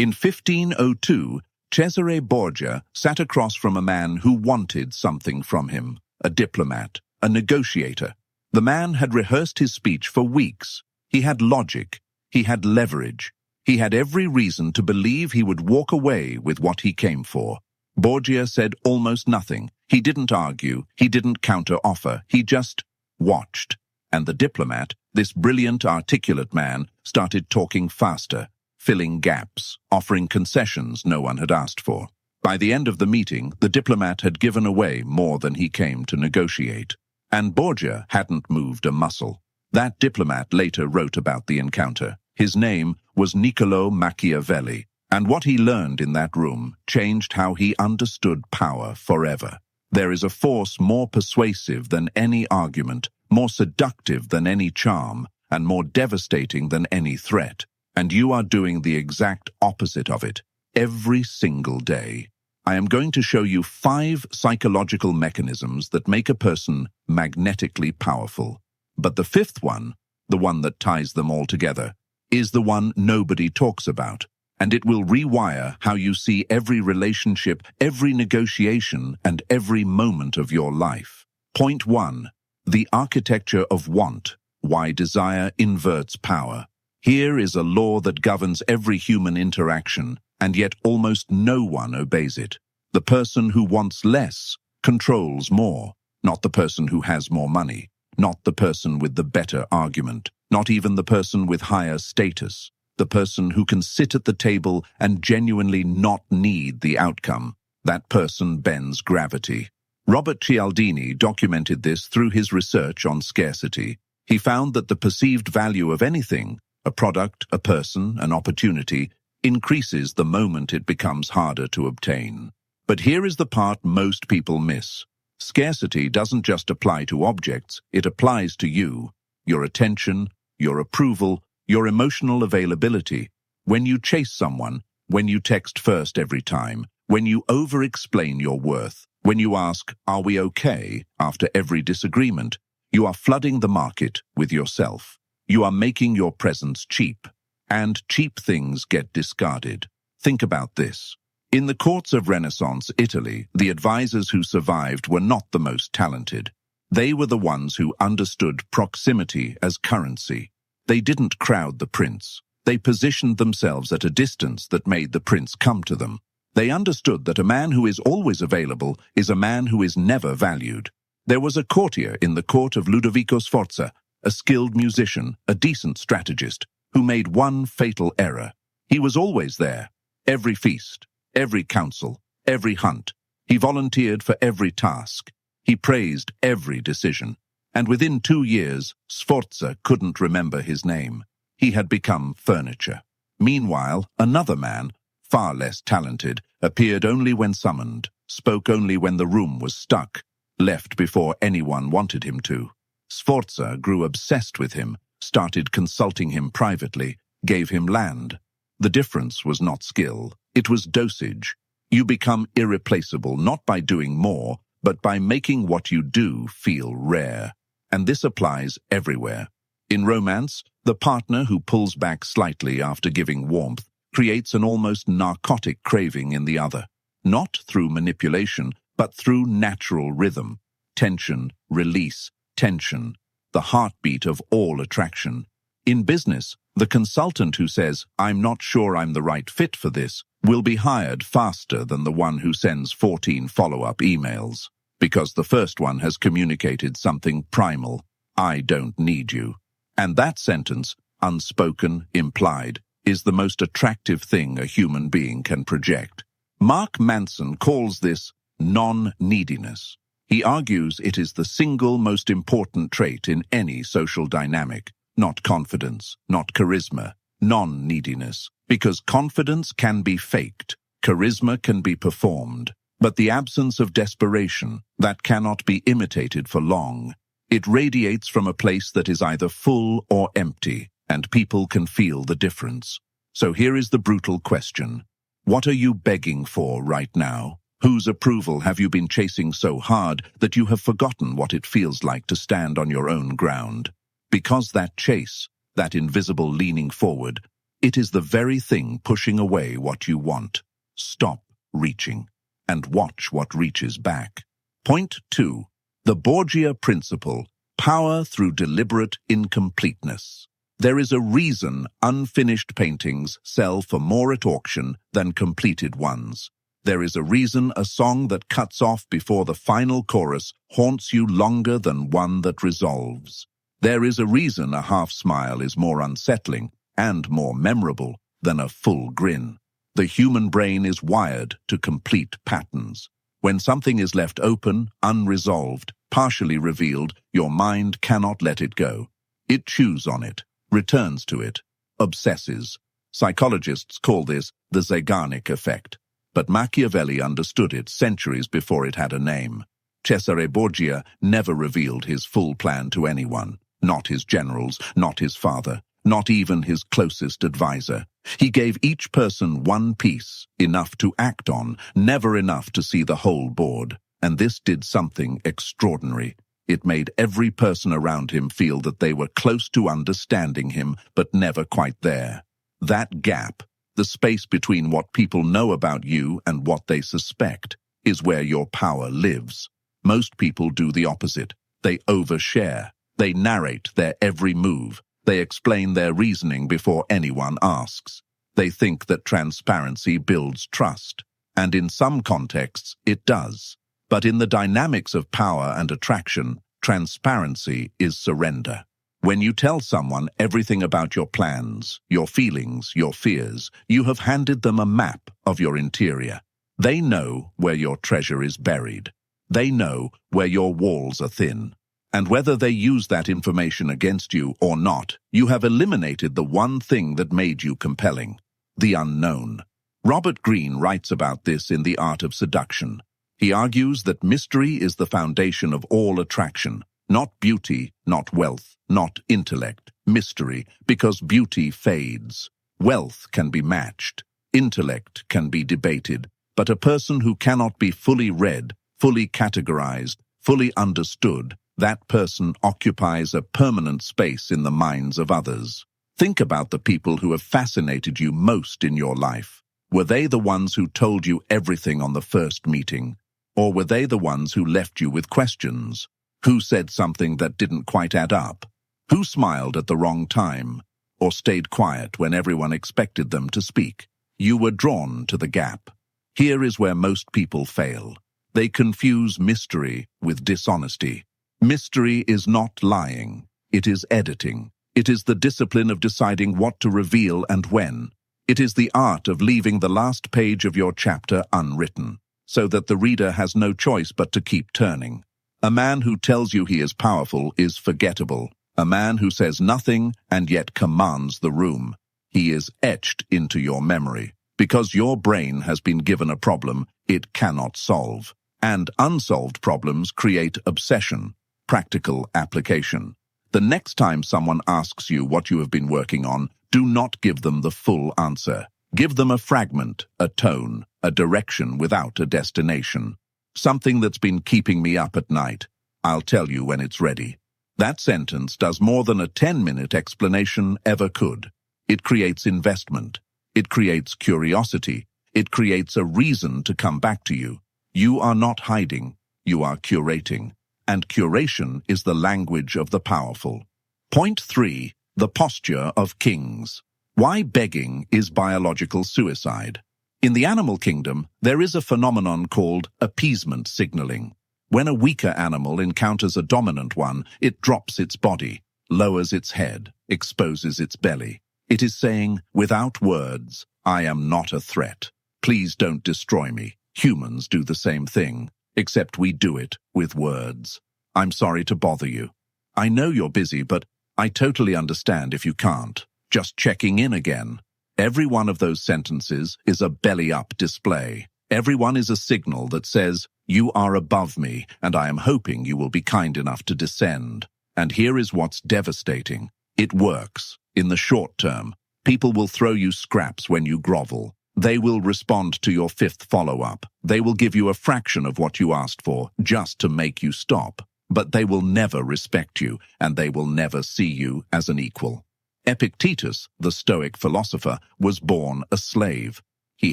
In 1502, Cesare Borgia sat across from a man who wanted something from him, a diplomat, a negotiator. The man had rehearsed his speech for weeks. He had logic. He had leverage. He had every reason to believe he would walk away with what he came for. Borgia said almost nothing. He didn't argue. He didn't counter-offer. He just watched. And the diplomat, this brilliant, articulate man, started talking faster, filling gaps, offering concessions no one had asked for. By the end of the meeting, the diplomat had given away more than he came to negotiate. And Borgia hadn't moved a muscle. That diplomat later wrote about the encounter. His name was Niccolò Machiavelli, and what he learned in that room changed how he understood power forever. There is a force more persuasive than any argument, more seductive than any charm, and more devastating than any threat. And you are doing the exact opposite of it, every single day. I am going to show you 5 psychological mechanisms that make a person magnetically powerful. But the 5th one, the one that ties them all together, is the one nobody talks about. And it will rewire how you see every relationship, every negotiation, and every moment of your life. Point 1. The architecture of want, why desire inverts power. Here is a law that governs every human interaction, and yet almost no one obeys it. The person who wants less controls more, not the person who has more money, not the person with the better argument, not even the person with higher status, the person who can sit at the table and genuinely not need the outcome. That person bends gravity. Robert Cialdini documented this through his research on scarcity. He found that the perceived value of anything, a product, a person, an opportunity, increases the moment it becomes harder to obtain. But here is the part most people miss. Scarcity doesn't just apply to objects, it applies to you, your attention, your approval, your emotional availability. When you chase someone, when you text first every time, when you over-explain your worth, when you ask, "Are we okay?" after every disagreement, you are flooding the market with yourself. You are making your presence cheap, and cheap things get discarded. Think about this. In the courts of Renaissance Italy, the advisors who survived were not the most talented. They were the ones who understood proximity as currency. They didn't crowd the prince. They positioned themselves at a distance that made the prince come to them. They understood that a man who is always available is a man who is never valued. There was a courtier in the court of Ludovico Sforza, a skilled musician, a decent strategist, who made one fatal error. He was always there, every feast, every council, every hunt. He volunteered for every task. He praised every decision. And within 2 years, Sforza couldn't remember his name. He had become furniture. Meanwhile, another man, far less talented, appeared only when summoned, spoke only when the room was stuck, left before anyone wanted him to. Sforza grew obsessed with him, started consulting him privately, gave him land. The difference was not skill, it was dosage. You become irreplaceable not by doing more, but by making what you do feel rare. And this applies everywhere. In romance, the partner who pulls back slightly after giving warmth creates an almost narcotic craving in the other. Not through manipulation, but through natural rhythm. Tension, release, tension, the heartbeat of all attraction. In business, the consultant who says, "I'm not sure I'm the right fit for this," will be hired faster than the one who sends 14 follow-up emails, because the first one has communicated something primal, "I don't need you." And that sentence, unspoken, implied, is the most attractive thing a human being can project. Mark Manson calls this non-neediness. He argues it is the single most important trait in any social dynamic, not confidence, not charisma, non-neediness, because confidence can be faked, charisma can be performed, but the absence of desperation, that cannot be imitated for long. It radiates from a place that is either full or empty, and people can feel the difference. So here is the brutal question. What are you begging for right now? Whose approval have you been chasing so hard that you have forgotten what it feels like to stand on your own ground? Because that chase, that invisible leaning forward, It is the very thing pushing away what you want. Stop reaching and watch what reaches back. Point 2. The Borgia Principle. Power through deliberate incompleteness. There is a reason unfinished paintings sell for more at auction than completed ones. There is a reason a song that cuts off before the final chorus haunts you longer than one that resolves. There is a reason a half smile is more unsettling and more memorable than a full grin. The human brain is wired to complete patterns. When something is left open, unresolved, partially revealed, your mind cannot let it go. It chews on it, returns to it, obsesses. Psychologists call this the Zeigarnik effect. But Machiavelli understood it centuries before it had a name. Cesare Borgia never revealed his full plan to anyone, not his generals, not his father, not even his closest advisor. He gave each person one piece, enough to act on, never enough to see the whole board. And this did something extraordinary. It made every person around him feel that they were close to understanding him, but never quite there. That gap, the space between what people know about you and what they suspect, is where your power lives. Most people do the opposite. They overshare. They narrate their every move. They explain their reasoning before anyone asks. They think that transparency builds trust. And in some contexts, it does. But in the dynamics of power and attraction, transparency is surrender. When you tell someone everything about your plans, your feelings, your fears, you have handed them a map of your interior. They know where your treasure is buried. They know where your walls are thin. And whether they use that information against you or not, you have eliminated the one thing that made you compelling: the unknown. Robert Greene writes about this in The Art of Seduction. He argues that mystery is the foundation of all attraction. Not beauty, not wealth, not intellect. Mystery, because beauty fades. Wealth can be matched. Intellect can be debated. But a person who cannot be fully read, fully categorized, fully understood, that person occupies a permanent space in the minds of others. Think about the people who have fascinated you most in your life. Were they the ones who told you everything on the first meeting? Or were they the ones who left you with questions? Who said something that didn't quite add up? Who smiled at the wrong time? Or stayed quiet when everyone expected them to speak? You were drawn to the gap. Here is where most people fail. They confuse mystery with dishonesty. Mystery is not lying. It is editing. It is the discipline of deciding what to reveal and when. It is the art of leaving the last page of your chapter unwritten, so that the reader has no choice but to keep turning. A man who tells you he is powerful is forgettable. A man who says nothing and yet commands the room. He is etched into your memory, because your brain has been given a problem it cannot solve. And unsolved problems create obsession, practical application. The next time someone asks you what you have been working on, do not give them the full answer. Give them a fragment, a tone, a direction without a destination. Something that's been keeping me up at night. I'll tell you when it's ready. That sentence does more than a 10-minute explanation ever could. It creates investment. It creates curiosity. It creates a reason to come back to you. You are not hiding. You are curating. And curation is the language of the powerful. Point 3. The posture of kings. Why begging is biological suicide. In the animal kingdom, there is a phenomenon called appeasement signaling. When a weaker animal encounters a dominant one, it drops its body, lowers its head, exposes its belly. It is saying, without words, I am not a threat. Please don't destroy me. Humans do the same thing, except we do it with words. I'm sorry to bother you. I know you're busy, but I totally understand if you can't. Just checking in again. Every one of those sentences is a belly-up display. Every one is a signal that says, you are above me, and I am hoping you will be kind enough to descend. And here is what's devastating. It works. In the short term, people will throw you scraps when you grovel. They will respond to your fifth follow-up. They will give you a fraction of what you asked for, just to make you stop. But they will never respect you, and they will never see you as an equal. Epictetus, the Stoic philosopher, was born a slave. He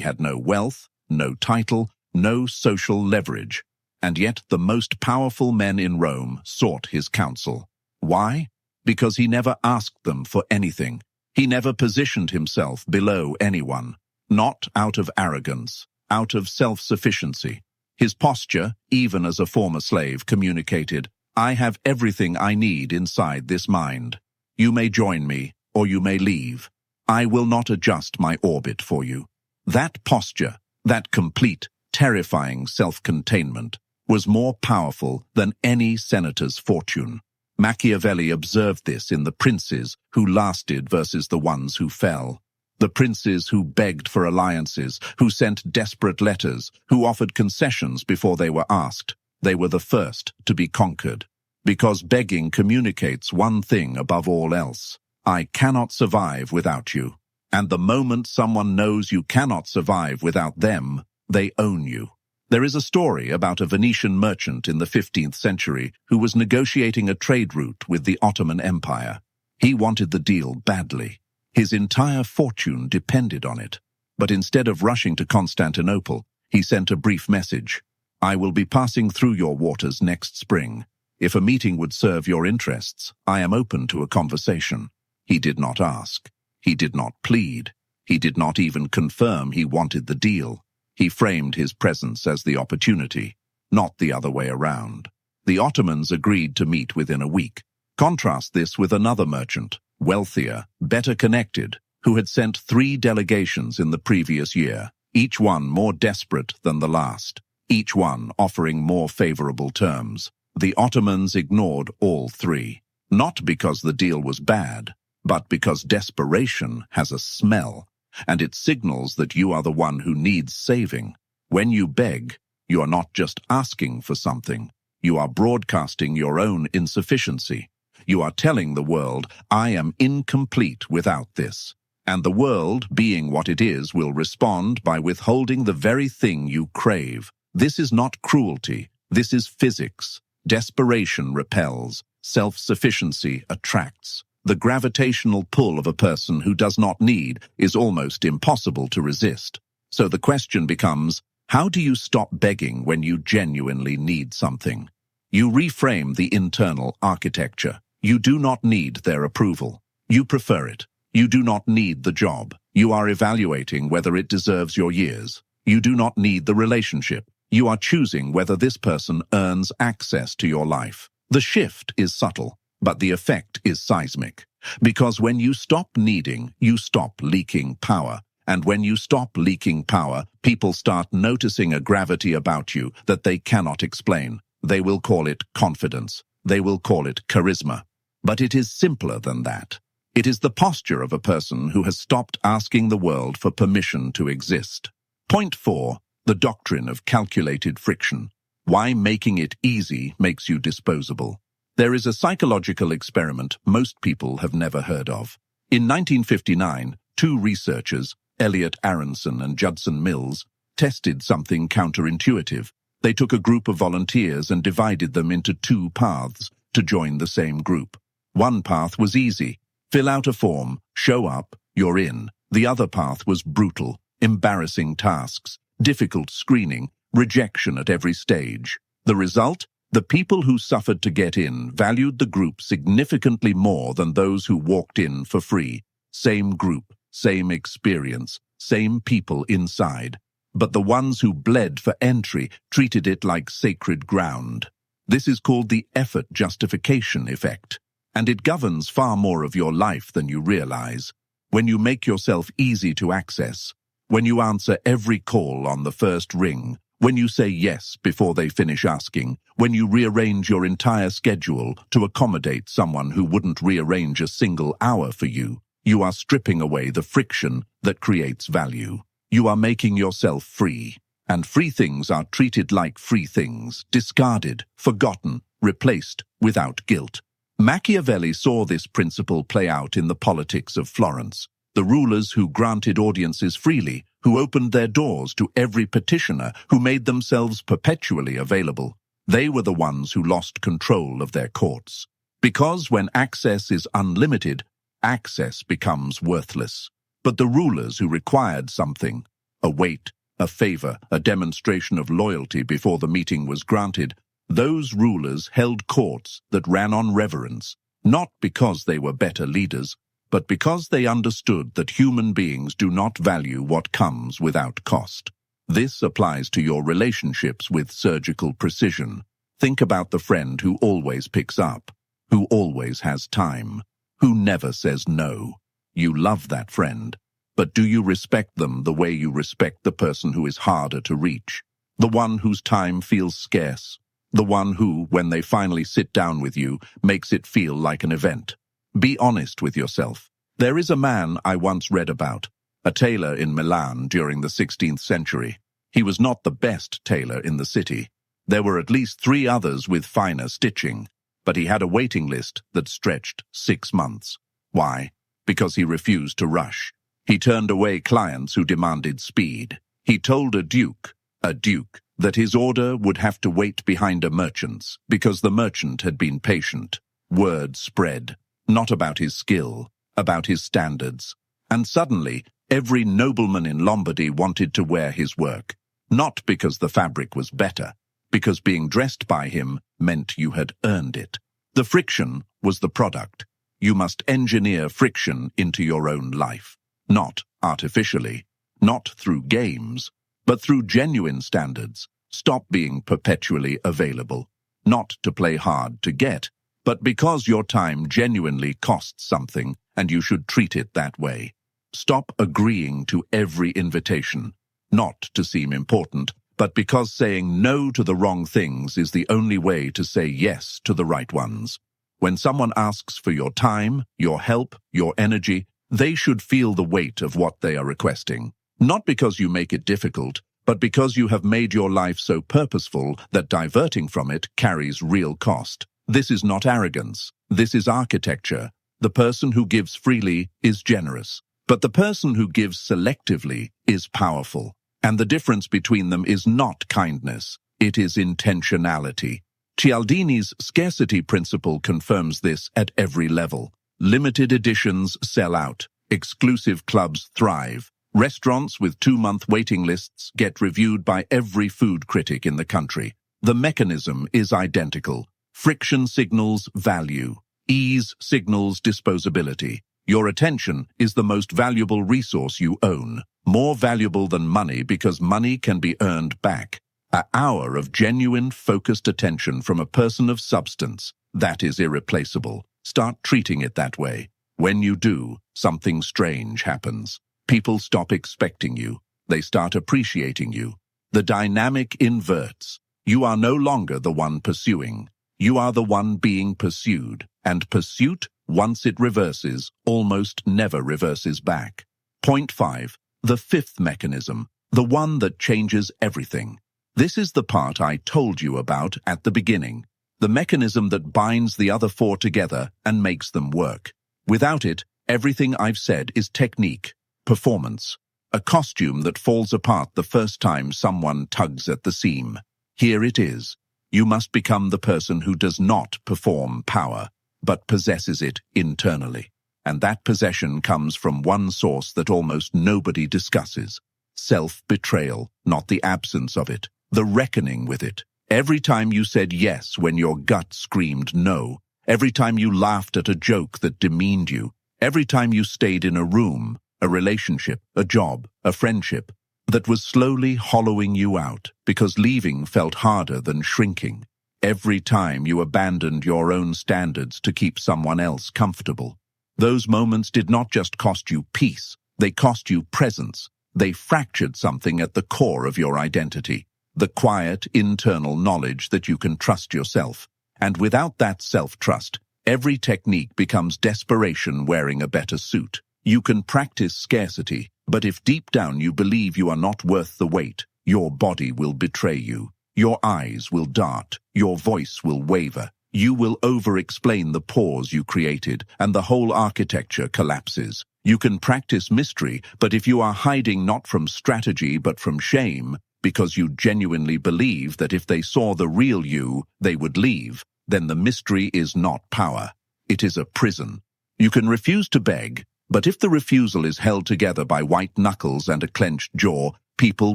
had no wealth, no title, no social leverage, and yet the most powerful men in Rome sought his counsel. Why? Because he never asked them for anything. He never positioned himself below anyone, not out of arrogance, out of self-sufficiency. His posture, even as a former slave, communicated, "I have everything I need inside this mind. You may join me, or you may leave. I will not adjust my orbit for you." That posture, that complete, terrifying self-containment, was more powerful than any senator's fortune. Machiavelli observed this in the princes who lasted versus the ones who fell. The princes who begged for alliances, who sent desperate letters, who offered concessions before they were asked. They were the first to be conquered. Because begging communicates one thing above all else: I cannot survive without you. And the moment someone knows you cannot survive without them, they own you. There is a story about a Venetian merchant in the 15th century who was negotiating a trade route with the Ottoman Empire. He wanted the deal badly. His entire fortune depended on it. But instead of rushing to Constantinople, he sent a brief message: "I will be passing through your waters next spring. If a meeting would serve your interests, I am open to a conversation." He did not ask. He did not plead. He did not even confirm he wanted the deal. He framed his presence as the opportunity, not the other way around. The Ottomans agreed to meet within a week. Contrast this with another merchant, wealthier, better connected, who had sent 3 delegations in the previous year, each one more desperate than the last, each one offering more favorable terms. The Ottomans ignored all 3, not because the deal was bad, but because desperation has a smell, and it signals that you are the one who needs saving. When you beg, you are not just asking for something. You are broadcasting your own insufficiency. You are telling the world, "I am incomplete without this." And the world, being what it is, will respond by withholding the very thing you crave. This is not cruelty. This is physics. Desperation repels. Self-sufficiency attracts. The gravitational pull of a person who does not need is almost impossible to resist. So the question becomes, how do you stop begging when you genuinely need something? You reframe the internal architecture. You do not need their approval. You prefer it. You do not need the job. You are evaluating whether it deserves your years. You do not need the relationship. You are choosing whether this person earns access to your life. The shift is subtle, but the effect is seismic. Because when you stop needing, you stop leaking power. And when you stop leaking power, people start noticing a gravity about you that they cannot explain. They will call it confidence. They will call it charisma. But it is simpler than that. It is the posture of a person who has stopped asking the world for permission to exist. Point 4. The doctrine of calculated friction. Why making it easy makes you disposable. There is a psychological experiment most people have never heard of. In 1959, 2 researchers, Elliot Aronson and Judson Mills, tested something counterintuitive. They took a group of volunteers and divided them into 2 paths to join the same group. One path was easy. Fill out a form, show up, you're in. The other path was brutal, embarrassing tasks, difficult screening, rejection at every stage. The result? The people who suffered to get in valued the group significantly more than those who walked in for free. Same group, same experience, same people inside. But the ones who bled for entry treated it like sacred ground. This is called the effort justification effect, and it governs far more of your life than you realize. When you make yourself easy to access, when you answer every call on the first ring, when you say yes before they finish asking, when you rearrange your entire schedule to accommodate someone who wouldn't rearrange a single hour for you, you are stripping away the friction that creates value. You are making yourself free, and free things are treated like free things, discarded, forgotten, replaced without guilt. Machiavelli saw this principle play out in the politics of Florence. The rulers who granted audiences freely, who opened their doors to every petitioner, who made themselves perpetually available, they were the ones who lost control of their courts. Because when access is unlimited, access becomes worthless. But the rulers who required something, a weight, a favor, a demonstration of loyalty before the meeting was granted, those rulers held courts that ran on reverence, not because they were better leaders, but because they understood that human beings do not value what comes without cost. This applies to your relationships with surgical precision. Think about the friend who always picks up, who always has time, who never says no. You love that friend, but do you respect them the way you respect the person who is harder to reach, the one whose time feels scarce, the one who, when they finally sit down with you, makes it feel like an event? Be honest with yourself. There is a man I once read about, a tailor in Milan during the 16th century. He was not the best tailor in the city. There were at least 3 others with finer stitching, but he had a waiting list that stretched 6 months. Why? Because he refused to rush. He turned away clients who demanded speed. He told a duke, that his order would have to wait behind a merchant's because the merchant had been patient. Word spread, not about his skill, about his standards. And suddenly, every nobleman in Lombardy wanted to wear his work, not because the fabric was better, because being dressed by him meant you had earned it. The friction was the product. You must engineer friction into your own life, not artificially, not through games, but through genuine standards. Stop being perpetually available, not to play hard to get, but because your time genuinely costs something and you should treat it that way. Stop agreeing to every invitation, not to seem important, but because saying no to the wrong things is the only way to say yes to the right ones. When someone asks for your time, your help, your energy, they should feel the weight of what they are requesting. Not because you make it difficult, but because you have made your life so purposeful that diverting from it carries real cost. This is not arrogance. This is architecture. The person who gives freely is generous, but the person who gives selectively is powerful. And the difference between them is not kindness. It is intentionality. Cialdini's scarcity principle confirms this at every level. Limited editions sell out. Exclusive clubs thrive. Restaurants with 2-month waiting lists get reviewed by every food critic in the country. The mechanism is identical. Friction signals value. Ease signals disposability. Your attention is the most valuable resource you own. More valuable than money because money can be earned back. An hour of genuine, focused attention from a person of substance, that is irreplaceable. Start treating it that way. When you do, something strange happens. People stop expecting you. They start appreciating you. The dynamic inverts. You are no longer the one pursuing. You are the one being pursued. And pursuit, once it reverses, almost never reverses back. Point 5. The 5th mechanism. The one that changes everything. This is the part I told you about at the beginning. The mechanism that binds the other 4 together and makes them work. Without it, everything I've said is technique. Performance, a costume that falls apart the first time someone tugs at the seam. Here it is. You must become the person who does not perform power, but possesses it internally. And that possession comes from one source that almost nobody discusses. Self-betrayal, not the absence of it, the reckoning with it. Every time you said yes when your gut screamed no, every time you laughed at a joke that demeaned you, every time you stayed in a room, a relationship, a job, a friendship, that was slowly hollowing you out because leaving felt harder than shrinking. Every time you abandoned your own standards to keep someone else comfortable. Those moments did not just cost you peace, they cost you presence. They fractured something at the core of your identity, the quiet, internal knowledge that you can trust yourself. And without that self-trust, every technique becomes desperation wearing a better suit. You can practice scarcity, but if deep down you believe you are not worth the wait, your body will betray you. Your eyes will dart, your voice will waver. You will over-explain the pause you created, and the whole architecture collapses. You can practice mystery, but if you are hiding not from strategy but from shame, because you genuinely believe that if they saw the real you, they would leave, then the mystery is not power. It is a prison. You can refuse to beg, but if the refusal is held together by white knuckles and a clenched jaw, people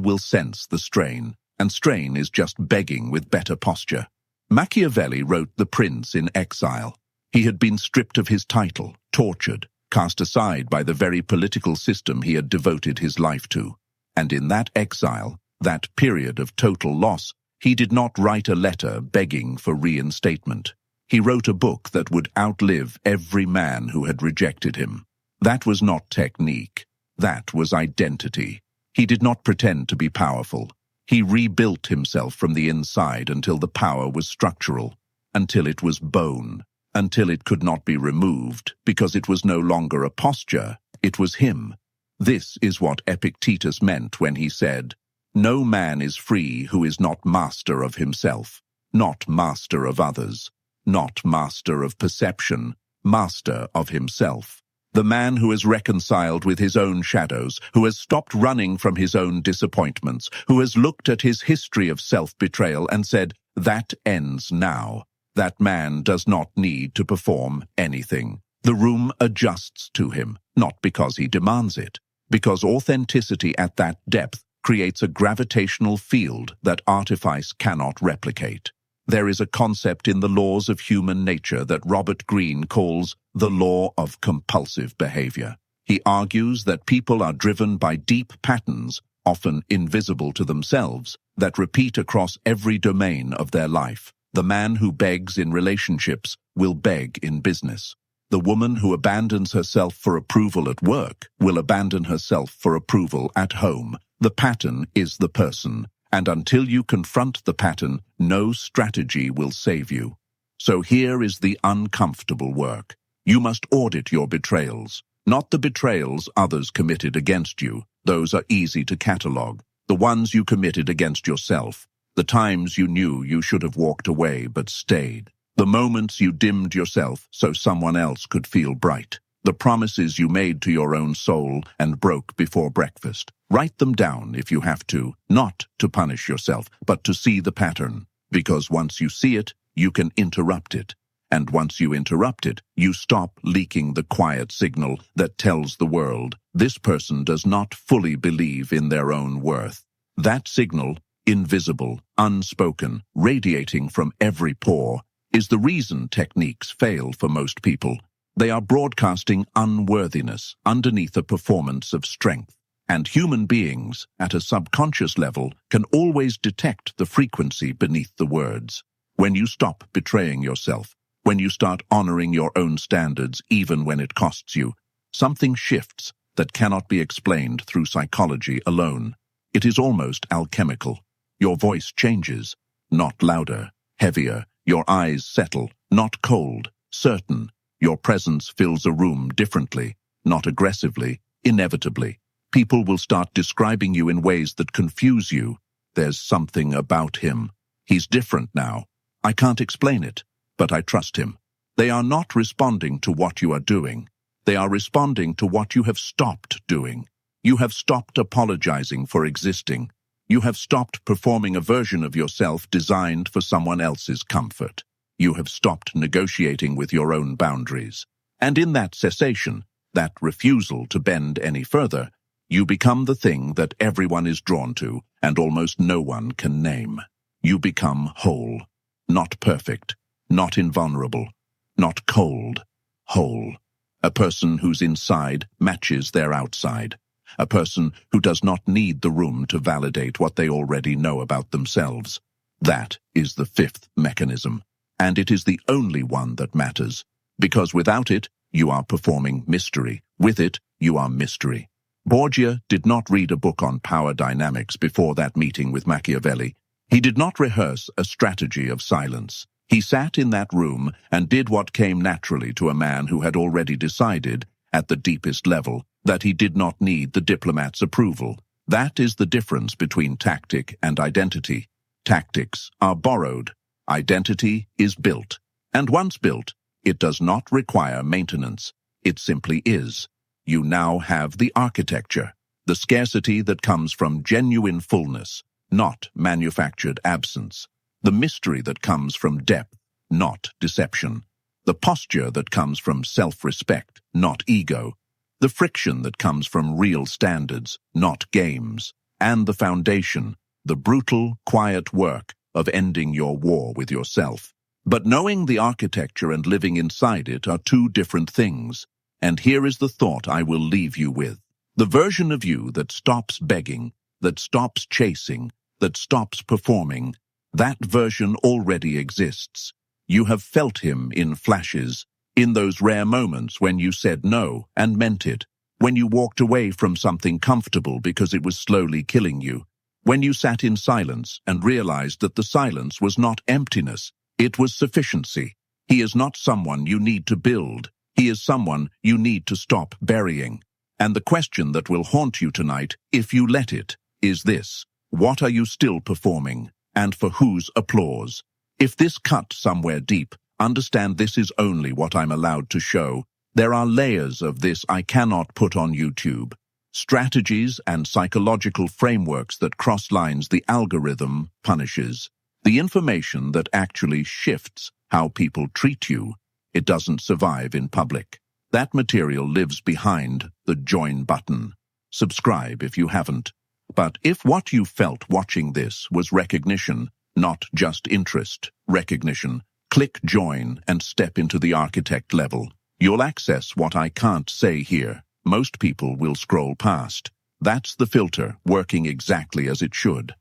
will sense the strain, and strain is just begging with better posture. Machiavelli wrote The Prince in Exile. He had been stripped of his title, tortured, cast aside by the very political system he had devoted his life to. And in that exile, that period of total loss, he did not write a letter begging for reinstatement. He wrote a book that would outlive every man who had rejected him. That was not technique. That was identity. He did not pretend to be powerful. He rebuilt himself from the inside until the power was structural, until it was bone, until it could not be removed, because it was no longer a posture, it was him. This is what Epictetus meant when he said, "No man is free who is not master of himself, not master of others, not master of perception, master of himself." The man who has reconciled with his own shadows, who has stopped running from his own disappointments, who has looked at his history of self-betrayal and said, "That ends now." That man does not need to perform anything. The room adjusts to him, not because he demands it, because authenticity at that depth creates a gravitational field that artifice cannot replicate. There is a concept in the laws of human nature that Robert Greene calls the law of compulsive behavior. He argues that people are driven by deep patterns, often invisible to themselves, that repeat across every domain of their life. The man who begs in relationships will beg in business. The woman who abandons herself for approval at work will abandon herself for approval at home. The pattern is the person. And until you confront the pattern, no strategy will save you. So here is the uncomfortable work. You must audit your betrayals, not the betrayals others committed against you. Those are easy to catalogue. The ones you committed against yourself. The times you knew you should have walked away but stayed. The moments you dimmed yourself so someone else could feel bright. The promises you made to your own soul and broke before breakfast. Write them down if you have to, not to punish yourself, but to see the pattern. Because once you see it, you can interrupt it. And once you interrupt it, you stop leaking the quiet signal that tells the world, this person does not fully believe in their own worth. That signal, invisible, unspoken, radiating from every pore, is the reason techniques fail for most people. They are broadcasting unworthiness underneath a performance of strength. And human beings, at a subconscious level, can always detect the frequency beneath the words. When you stop betraying yourself, when you start honoring your own standards even when it costs you, something shifts that cannot be explained through psychology alone. It is almost alchemical. Your voice changes, not louder, heavier. Your eyes settle, not cold, certain. Your presence fills a room differently, not aggressively, inevitably. People will start describing you in ways that confuse you. There's something about him. He's different now. I can't explain it, but I trust him. They are not responding to what you are doing. They are responding to what you have stopped doing. You have stopped apologizing for existing. You have stopped performing a version of yourself designed for someone else's comfort. You have stopped negotiating with your own boundaries. And in that cessation, that refusal to bend any further, you become the thing that everyone is drawn to and almost no one can name. You become whole, not perfect, not invulnerable, not cold, whole. A person whose inside matches their outside. A person who does not need the room to validate what they already know about themselves. That is the fifth mechanism. And it is the only one that matters, because without it, you are performing mystery. With it, you are mystery. Borgia did not read a book on power dynamics before that meeting with Machiavelli. He did not rehearse a strategy of silence. He sat in that room and did what came naturally to a man who had already decided, at the deepest level, that he did not need the diplomat's approval. That is the difference between tactic and identity. Tactics are borrowed. Identity is built, and once built, it does not require maintenance. It simply is. You now have the architecture, the scarcity that comes from genuine fullness, not manufactured absence, the mystery that comes from depth, not deception. The posture that comes from self-respect, not ego. The friction that comes from real standards, not games. And the foundation, the brutal, quiet work of ending your war with yourself. But knowing the architecture and living inside it are two different things. And here is the thought I will leave you with. The version of you that stops begging, that stops chasing, that stops performing, that version already exists. You have felt him in flashes, in those rare moments when you said no and meant it, when you walked away from something comfortable because it was slowly killing you, when you sat in silence and realized that the silence was not emptiness, it was sufficiency. He is not someone you need to build. He is someone you need to stop burying. And the question that will haunt you tonight, if you let it, is this: what are you still performing, and for whose applause? If this cut somewhere deep, understand this is only what I'm allowed to show. There are layers of this I cannot put on YouTube. Strategies and psychological frameworks that cross lines the algorithm punishes. The information that actually shifts how people treat you. It doesn't survive in public. That material lives behind the join button. Subscribe if you haven't. But if what you felt watching this was recognition, not just interest, recognition, click join and step into the architect level. You'll access what I can't say here. Most people will scroll past. That's the filter working exactly as it should.